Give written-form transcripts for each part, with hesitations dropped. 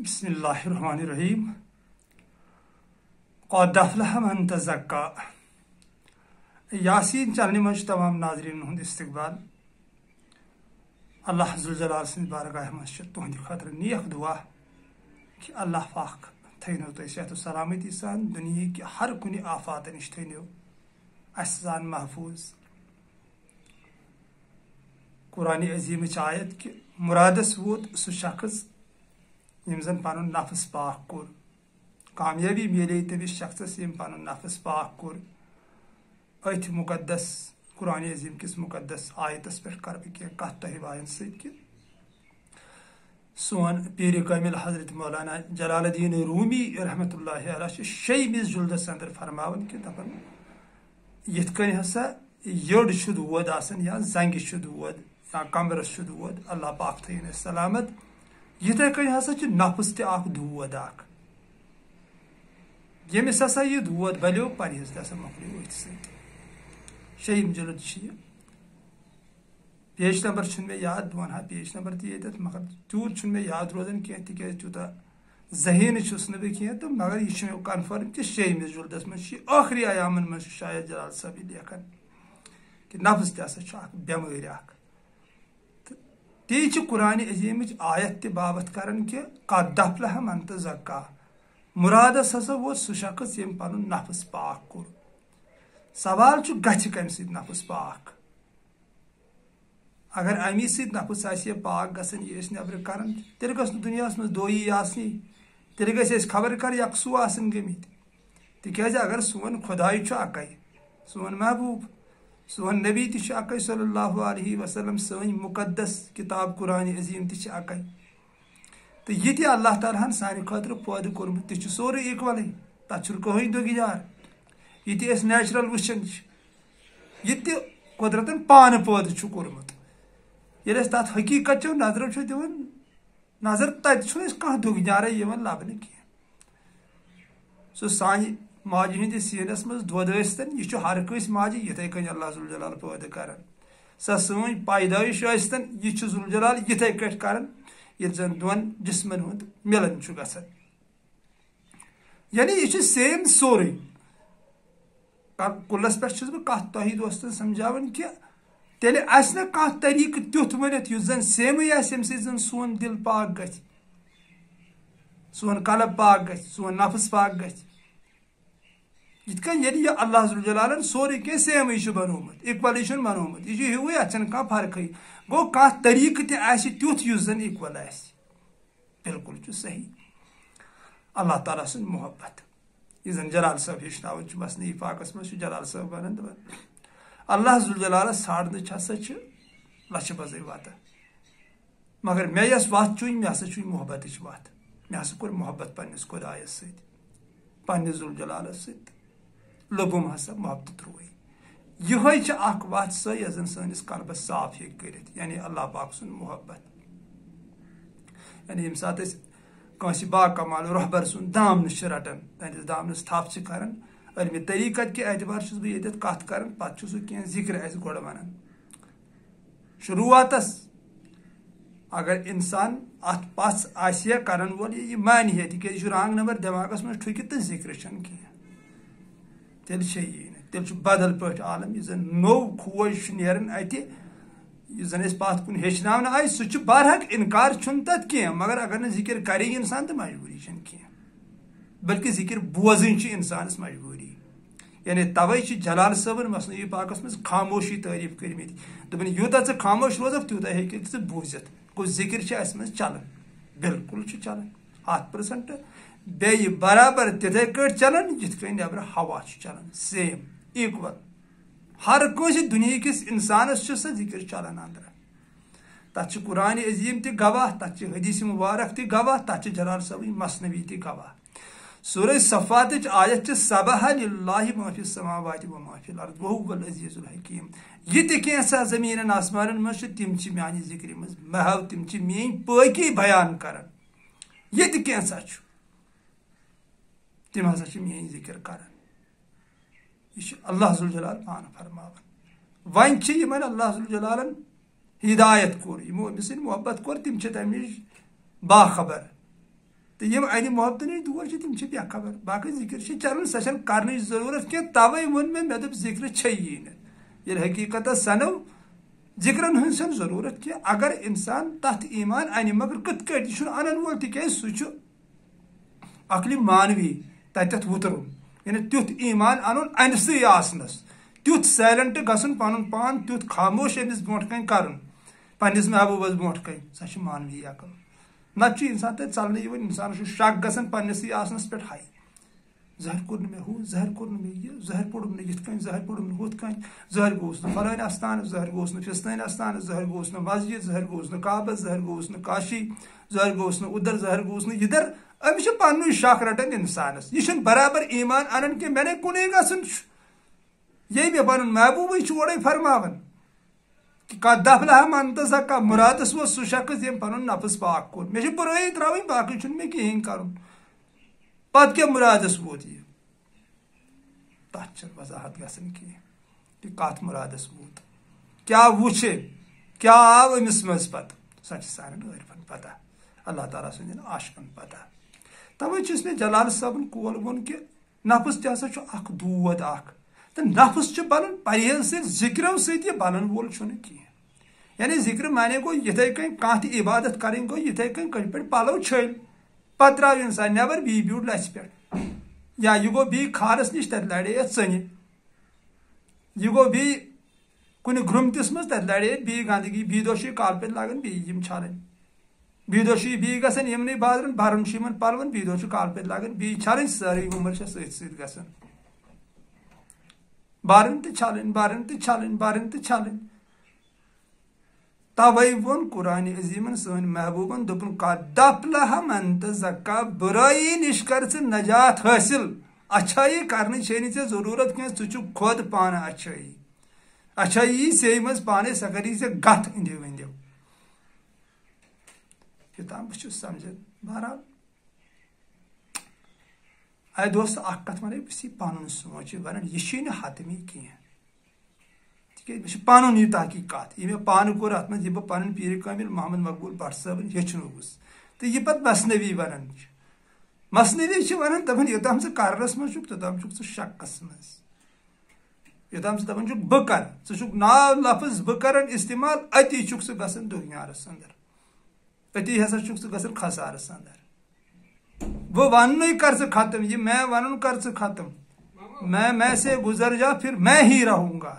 بسم اللہ الرحمن الرحیم قد افلح من تزکا یاسین چلنے مجھ تمام ناظرین ہند استقبال اللہ ذوالجلال سند بارگاہ مجھ تہند خاطر نیک دعا کہ اللہ پاک تھینو تہ صحت و سلامتی سان دنیا کہ ہر کن آفات نش تھینو اس سان محفوظ قرآن عظیم آیت کہ مرادس ووت سہ شخص یم زن پن نفس پاک کور کامیابی ملے تمس شخصس یم پن نفس پاک کور ات مقدس قرآن عظیم کس مقدس آیتس پہ کر بہ کت تہ بائن ست کہ سون پیر کامل حضرت مولانا جلال الدین رومی رحمۃ اللہ علیہ شیمس جلدس اندر فرماون کہ دپن یت کن ہسا یڑ چھ دود آسان یا زنگ چھ دود یا کمرس چھ دود اللہ پاک تھین سلامت یتھے کن ہسا چھ نفس تہ اخ دود اخ یمس ہسا یہ دود بلیو پرہیز تہ مکلیو ات ست شیم جلد چھ پیج نمبر چھ مے یاد ونہا پیج نمبر تہ یتھ مگر تیوت چھ مے یاد روزان کی تکیاز تیوتا ذہین چھس نہ بہ کینٛہہ تہٕ مگر یہ چھ کنفرم کہ شیمس جلدس من چھ آخری ایامن من شاید جلال صاحب لیکھان کہ نفس تہ ہسا چھ اخ بیمٲرۍ اخ تی چھ قرآن عظیم آیت تہ بابت کران کہ قد افلح من تزکا مرادس ہسا ووت سہ شخص یم پنن نفس پاک کور سوال چھ گژھِ کمہِ سۭتۍ نفس پاک اگر امی سۭتۍ نفس آسہِ پاک گژھان یہ أسۍ نٮ۪برٕ کران تیٚلہِ گٔژھ نہٕ دُنیاہس منٛز دویی آسنی تیٚلہِ گٔژھۍ أسۍ خبر کر یکسوٗ آسان گٔمٕتۍ تِکیازِ اگر سون خۄداے چھُ اکے سون محبوب سون نبی تہ چھ اکے صلی اللہ علیہ وسلم سٲنۍ مقدس کتاب قرآن عظیم تہ چھ اکے تو یہ تہ اللہ تعالیٰ ہن سانہِ خٲطرٕ پٲدٕ کوٚرمُت تہ چھ سورُے اِکوَلٕے تتھ چھُنہٕ کٕہٕنۍ دُگیار یہ تہ أسۍ نیچرل وٕچھان چھ یہ تہ قۄدرتن پانہٕ پٲدٕ چھُ کوٚرمُت ییٚلہِ أسۍ تتھ حقیٖقت چو نظرو چھِ دِوان نظر تتہِ چھُنہٕ أسۍ کانٛہہ دُگیارے یِوان لبنہٕ کینٛہہ سُہ سانہِ ماجہِ ہٕنٛدِس سیٖنس منٛز دۄد ٲسۍتن یہِ چھُ ہر کٲنٛسہِ ماجہِ یِتھے کٔنۍ اللہ ذوالجلال پٲدٕ کران سۄ سٲنۍ پیدٲیش ٲسۍتن یہِ چھُ ذوالجلال یِتھے کٲٹھۍ کران ییٚلہِ زن دۄن جسمن ہُنٛد ملن چھُ گژھان یعنی یہ چھُ سیم سورُے کُلس پٮ۪ٹھ چھُس بہٕ کتھ تۄہہِ دوستن سمجھاوان کہ تیٚلہِ آسہِ نہٕ کانٛہہ طریٖقہٕ تیُتھ ؤنِتھ یُس زن سیمٕے آسہِ ییٚمہِ سۭتۍ زن سون دل پاک گژھِ سون قلب پاک گژھِ سون نفس پاک گژھِ یِتھ کٔنۍ ییٚلہِ یہِ اللہ ذوالجلالن سورُے کینٛہہ سیمٕے چھُ بنومُت اِکوَلٕے چھُنہٕ بنومُت یہِ چھُ ہیوٗوٕے اتھ چھنہٕ کانٛہہ فرقٕے گوٚو کانٛہہ طریٖقہٕ تہِ آسہِ تیُتھ یُس زن اِکوَل آسہِ بالکل چھُ صحیح اللہ تعالیٰ سُنٛد محبت یہِ زن جلال صٲب ہیٚچھناوان چھُ مسنہٕ پاکس منٛز چھُ جلال صٲب ونان دپان اللہ ذوالجلالس ژھانڈنٕچ ہسا چھِ لچھِ بزے وتہٕ مگر مےٚ یۄس وتھ چُنۍ مےٚ ہسا چُنۍ محبتٕچ وتھ مےٚ ہسا کوٚر محبت پننس خۄدایس سۭتۍ پننس ذوالجلالس سۭتۍ لوٚبُم ہسا محبتہٕ تھروٗوٕے یِہوے چھِ اکھ وتھ سۄ یۄس زن سٲنِس قلبس صاف ہیٚکہِ کٔرِتھ یعنی اللہ پاک سُنٛد محبت یعنی ییٚمہِ ساتہٕ أسۍ کٲنٛسہِ باکمال رۄہبر سُنٛد دامنہٕ چھِ رٹان تہنٛدِس دامنس تھپھ چھِ کران علمِ طریٖقت کہِ اعتبار چھُس بہٕ ییٚتٮ۪تھ کتھ کران پتہٕ چھُ سُہ کینٛہہ ذِکر اسہِ گۄڈٕ ونان شروعاتس اگر انسان اتھ پژھ آسہِ ہا کرن وول یہِ مانہِ ہا تِکیازِ یہِ چھُ رانٛگ نمبر دٮ۪ماغس منٛز ٹھُکِتھ تہٕ ذِکرِ چھنہٕ کینٛہہ تیٚلہِ چھے یی نہٕ تیٚلہِ چھُ بدل پٲٹھۍ عالم یُس زن نوٚو کھوج چھُ نیران اتہِ یُس زن أسۍ پتھ کُن ہیٚچھناونہٕ آیہِ سُہ چھُ برحق انکار چھُنہٕ تتھ کینٛہہ مگر اگر نہٕ ذِکر کرِ انسان تہٕ مجبوٗری چھنہٕ کینٛہہ بلکہ ذِکر بوزٕنۍ چھِ انسانس مجبوٗری یعنی توے چھِ جلال صٲبن مسنہٕ پاکس منٛز خاموشی تعریٖف کٔرمٕتۍ دوٚپُن یوٗتاہ ژٕ خاموش روزکھ تیوٗتاہ ہیٚککھ ژٕ بوٗزِتھ گوٚو ذِکر چھِ اسہِ منٛز چلان بالکل چھُ چلان 100% بیٚیہِ برابر تِتھے کٲٹھۍ چلان یِتھ کٔنۍ نٮ۪برٕ ہوا چھُ چلان سیم ایٖکول ہر کٲنٛسہِ دُنہیٖکِس انسانس چھُ سۄ ذِکر چلان انٛدرٕ تتھ چھُ قرآن عظیٖم تہِ گواہ تتھ چھِ حدیث مبارک تہِ گواہ تتھ چھِ جلال صٲبٕنۍ مثنوی تہِ گواہ سورہ صفاتٕچ آیت چھِ سبح للہ ما فی السماوات و ما فی الارض وہو العزیز الحکیم یہ تہِ کینٛژھا زمیٖنن آسمانن منٛز چھِ تِم چھِ میانہِ ذِکرِ منٛز محو تِم چھِ میٲنۍ پٲکی بیان کران یہ تہِ کینٛژھا چھُ تِم ہسا چھِ میٲنۍ ذِکر کران یہ چھُ اللہ ذوالجلال پانہٕ فرماوان وۄنۍ چھِ یِمن اللہ ذوالجلالن ہدایت کوٚر یِمو أمِس سۭتۍ محبت کوٚر تِم چھِ تمہِ نِش باخبر تو یم انہِ محبت نش دور تم بے خبر باقی ذکر چلان سا کرنے ضرورت کی توے وون مے دپ ذکر چی نا حقیقت سنو ذکرن ہن ضرورت کی اگر انسان تت ایمان ان مگر کت کٹ یہ انن وول تکیاز سہ عقلی مانوی تتھ وترن یعنی تیُتھ ایمان انن انسے آسنس تیُتھ سائلنٹ گژھن پنن پان تیُتھ خاموش امس برونٛٹھ کن کرن پنس محبوبس برونٛٹھ کن سہ مانوی عقل نتہ انسان تتہ ژلنہٕ یوان انسان شک گژھان پنسے آسنس پہ ہائی زہر کور مے ہو زہر کور مے یہ زہر پوڑم نہ یت کن زہر پوڑم نہ ہت کن زہر گوس نہ فلٲنۍ استان زہر گوس نہ فستٲنۍ استان زہر گوس نہ مسجد زہر گوس نہ کعبس زہر گوس نہ کاشی زہر گوس نہ ادھر زہر گوس نہ ادھر امس پن شک رٹان انسانس یہ برابر ایمان انان کہ مے کنے گھن یہ مے پن محبوبے اورے فرماون کہ دفلہ من تو زکا مرادس وہ سہ شخص یم پن نفس پاک کور مے برائی تراوی باقی چھ مے کہین کرن پتہ کیا مرادس ووت یہ تر وضاحت گھن کی کت مرادس ووت کیا وچھ کیا آو امس مز پتہ سہ سان عارفن پتہ اللہ تعالیٰ سندین عاشقن پتہ توے چھس مے جلال صٲبن کول وون کہ نفس تہ ہسا چھ اخ دود اخ تو نفس چھ بلن پرہیز ست ذکرو ست یہ بلن وول چھنہ کی یعنی ذکر مانے گو یتھے کن کانٛہہ تہِ عبادت کریں گو یتھے کن کن پہ پلو چھل پتہ درٛاو انسان نیبر بی بیوٗٹھ لژھِ پہ یا یہ گو بی کھارس نش تتہ لڑے ژنہِ یہ گو بی کن گرمتس مز تتہ لڑے بی گندگی بی دۄہ چھ کالپت لاگان بی یم چھلن بی دۄہ چھ بی گژھان یمنے بازرن برن چھ یمن پلون بی دۄہ چھ کالپت لاگان بی چھلن سٲرٕے عمر چھ سۭتۍ سۭتۍ گژھان برن تہ چھلن برن تہ چھلن برن تہ چھلن توے وون قرآن عظیمن سن محبوبن دپن قد افلح من تزکا برائی نش کر ژٕ نجات حاصل اچھائی کرنے چھ ژےٚ ضرورت کینٛہہ ژٕ چھُکھ خود پانہٕ اچھائی اچھائی سیٚیہِ منٛز پانے سۄ کری ژےٚ گتھ أنٛدیو أنٛدیو یوٚتام بہٕ چھُس سمجھان بہرحال اے دوست اکھ کتھ ونٕے بہٕ چھُس پنُن سونٛچ ونان یہِ چھُے نہٕ حتمی کینٛہہ تکیاز مےٚ چھُ پنُن یہِ تحقیٖقات یہِ مےٚ پانہٕ کوٚر اتھ منٛز یہِ بہٕ پنٕنۍ پیٖر کامل محمد مقبوٗل بٹ صٲبن ہیٚچھنووُس تہٕ یہِ پتہٕ مثنوی ونان چھُ مثنوی چھِ ونان دپان یوٚتام ژٕ کرنس منٛز چھُکھ توٚتام چھُکھ ژٕ شکس منٛز یوٚتام ژٕ دپان چھُکھ بہٕ کرٕ ژٕ چھُکھ ناو لفظ بہٕ کرن استعمال اتی چھُکھ ژٕ گژھان دُنیارس اندر اتی ہسا چھُکھ ژٕ گژھان خسارس اندر وہ وننُے کر ژٕ ختم یہ میں ونُن کر ژٕ ختم میں سے گزر جا پھر میں ہی رہوں گا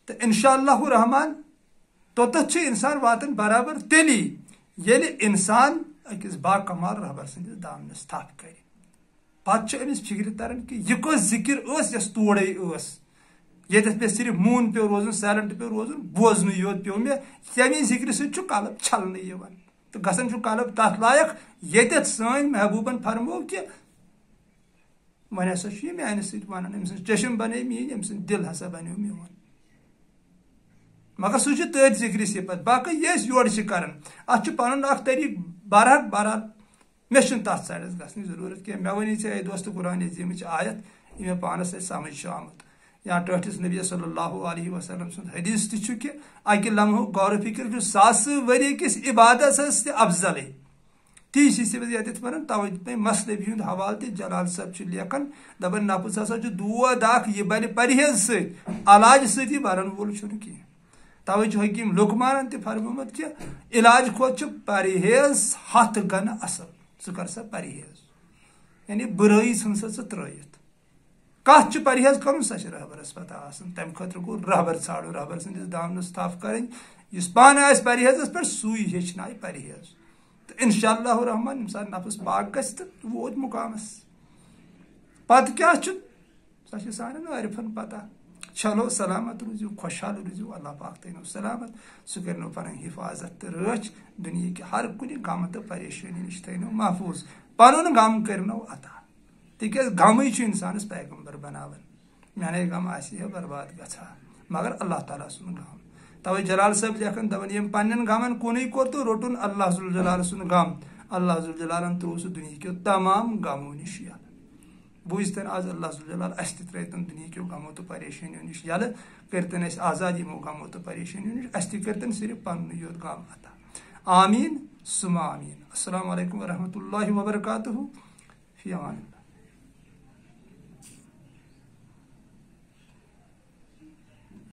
تو انشاءاللہ الرحمن توتھ انسان واتن برابر تیلی ییٚلہِ انسان أکِس با کمال رہبر سندس دامنس تھپ کر پتہ امس فکر تران کہ یہ کس ذکر یس تورے یتھ مے صرف مون پیو روزن سائلنٹ پیو روزن بوزن یوت پیو مے تمے ذکر ست قلب چھلنے تو گھن قلب تر لائق یتھ سن محبوبن فرمو کہ ون ہسا میانہ ست ونان ام سن چشم بنے میٲنۍ ام سن دل ہسا بنیو میون مگر سہ تٔتھۍ ذکر صفت باقی یہ یور کران ات پن اخ طریق بہرحال مے چھُنہٕ تتھ سایڈس گژھنٕچ ضروٗرت کینٛہہ مےٚ وَنی ژےٚ اے دوست قرآن عظیٖمٕچ آیت یہِ مےٚ پانس سمجھ چھُ آمُت یا ٹٲٹھِس نبی صلی اللہ علیہ وسلم سُنٛد حدیث تہِ چھُ کہِ اکہِ لمحُک غور فکر چھُ ساسہٕ ؤری کِس عبادتس تہِ افضلٕے تی چھِ سِوِز ییٚتٮ۪تھ وَنان توے دیُت مےٚ مثنوی ہُنٛد حوالہٕ تہِ جلال صٲب چھُ لیکھان دپان نفس ہسا چھُ دود اکھ یہِ بنہِ پرہیز سۭتۍ علاج سۭتی برن وول چھُنہٕ کینٛہہ توے چھُ حکیٖم لقمانن تہِ فرمومُت کہ علاج کھۄتہٕ چھُ پرہیز 100 گنہٕ اصل ژٕ کر سا پرہیز یعنی برٲیی ژھٕن سا ژٕ ترٲیِتھ کتھ چھُ پرہیز کرُن سۄ چھِ رہبرس پتہ آسان تمہِ خٲطرٕ گوٚو رہبر ژھانڈُن رہبر سٕنٛدِس دامنس تھپھ کرٕنۍ یُس پانہٕ آسہِ پرہیزس پٮ۪ٹھ سُے ہیٚچھنایہِ پرہیز تہٕ انشاءاللہ الرحمن ییٚمہِ ساتہٕ نفس پاک گژھِ تہٕ ووت مقامس پتہٕ کیاہ چھُ سۄ چھِ سانٮ۪ن عارفن پتہ چلو سلامت روٗزِو خۄشحال روٗزِو اللہ پاک تھٲینو سلامت سُہ کٔرِنو پنٕنۍ حفاظت تہٕ رٲچھ دُنہِکہِ ہر کُنہِ غمہٕ تہٕ پریشٲنی نِش تھٲینو محفوٗظ پنُن غم کٔرنو عطا تِکیازِ غمٕے چھُ انسانس پیغمبر بناوان میانے غم آسہِ ہے برباد گژھان مگر اللہ تعالیٰ سُنٛد غم توے جلال صٲب لیکھان دپان ییٚمۍ پننٮ۪ن غمن کُنُے کوٚر تہٕ روٚٹُن اللہ ذوالجلال سُنٛد غم اللہ ذوالجلالن ترٛوو سُہ دُنہِکیو تمام غمو نِش یلہٕ بوٗزتن آز اللہ ذوالجلال اسہِ تہِ ترٲیتن دُنہِکیو غمو تہٕ پریشٲنیو نِش یلہٕ کٔرتن اسہِ آزاد یِمو غمو تہٕ پریشٲنیو نِش اسہِ تہِ کٔرتن صرف پننُے یوت غم عطا آمیٖن ثم آمین. السلام علیکم ورحمۃ اللہ وبرکاتہ. فی امان اللہ.